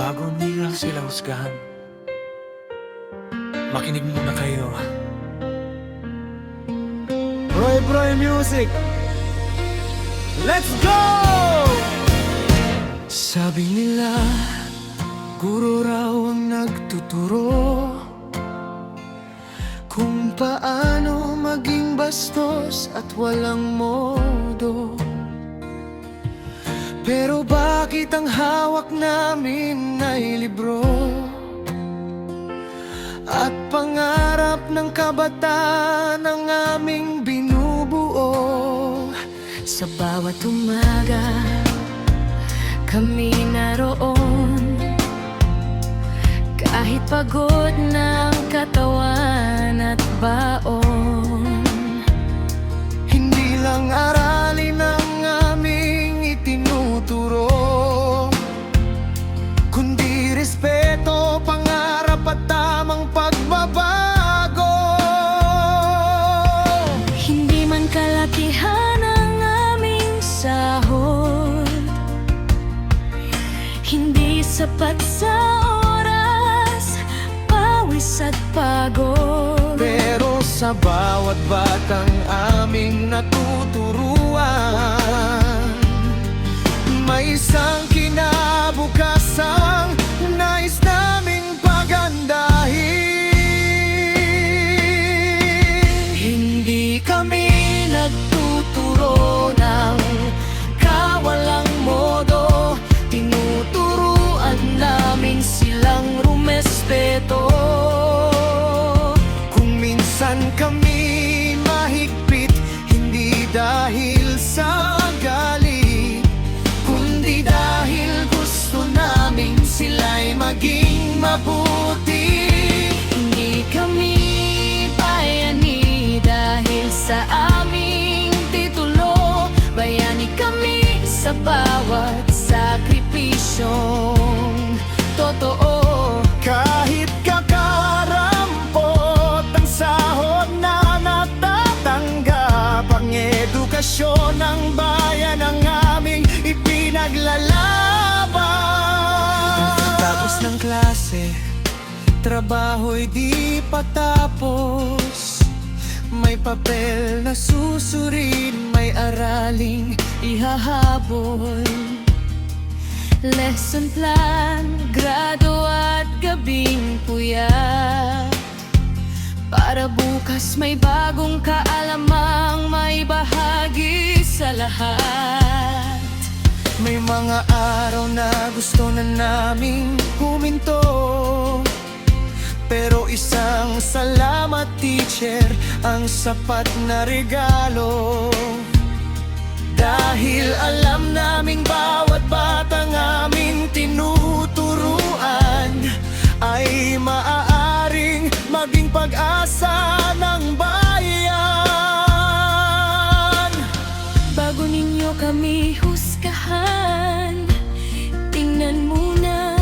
Bago nila sila husgahan, makinig muna kayo. Broy Music, let's go! Sabi nila, guro raw ang nagtuturo kung paano maging bastos at walang modo. Pero bakit ang hawak namin ay libro at pangarap ng kabataan ang aming binubuo? Sa bawat umaga, kami naroon, kahit pagod ng katawan at baon. Hindi lang aralin ang aming itinuturo, kundi respeto, pangarap at tamang pagbabago. Hindi man kalakihan ang aming sahod, hindi sapat sa oras, pawis at pagod. Pero sa bawat batang aming natuturuan, may isang kinabukasan nais naming pagandahin. Hindi kami nagtuturo ng kawalang modo, tinuturuan namin silang rumespeto. Kung minsan kami mahigpit, hindi dahil sa galit, kundi dahil gusto namin sila'y maging mabuti. Hindi kami bayani dahil sa aming titulo, bayani kami sa bawat sakripisyong totoo. Kahit kakarampot ang sahod na natatanggap, ang edukasyon ng bayan ang aming ipinaglalaban. Tapos ng klase, trabaho'y di patapos, may papel na susurin, may araling ihahabol. Lesson plan, grado at gabing puyat, para bukas may bagong kaalamang may bahagi sa lahat. May mga araw na gusto na naming huminto, pero isang salamat teacher ang sapat na regalo. Dahil alam naming bawat batang aming tinuturuan ay maaaring maging pag-asa ng bayan. Bago ninyo kami husgahan, tingnan muna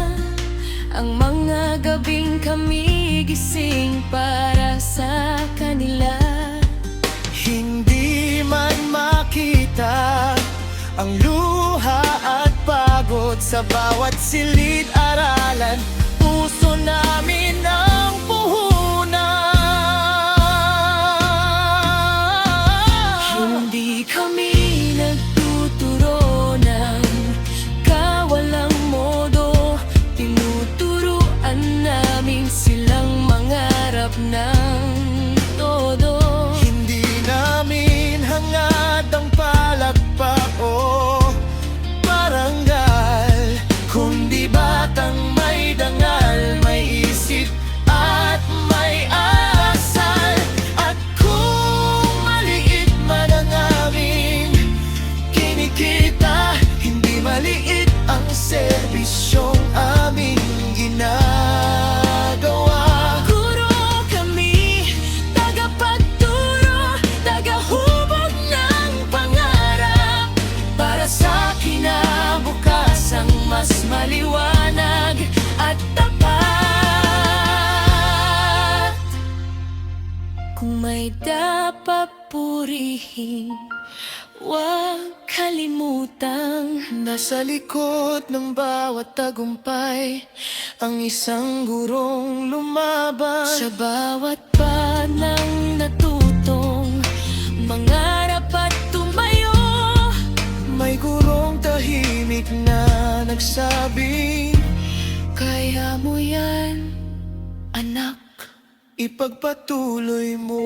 ang mga gabing kami gising para sa kanila. Hindi man makita ang luha at pagod sa bawat silid-aralan, puso namin ang puhunan. Hindi kami nagtuturo ng kawalang modo, tinuturuan namin silang mangarap ng todo. Hindi namin hangad ang palakpak o parangal, kundi batang may dangal, may isip at may asal. At kung maliit man ang aming kinikita, hindi maliit ang serbisyong aming ginagawa. Guro kami, tagapagturo, tagahubog ng pangarap, para sa kinabukasang mas maliwanag at tapat. Kung may dapat purihin, Huwag kalimutang Nasa likod ng bawat tagumpay ang isang gurong lumaban. sa bawat ng natutong mangarap at tumayo. May gurong tahimik na nagsabi, Kaya mo yan, anak. ipagpatuloy mo.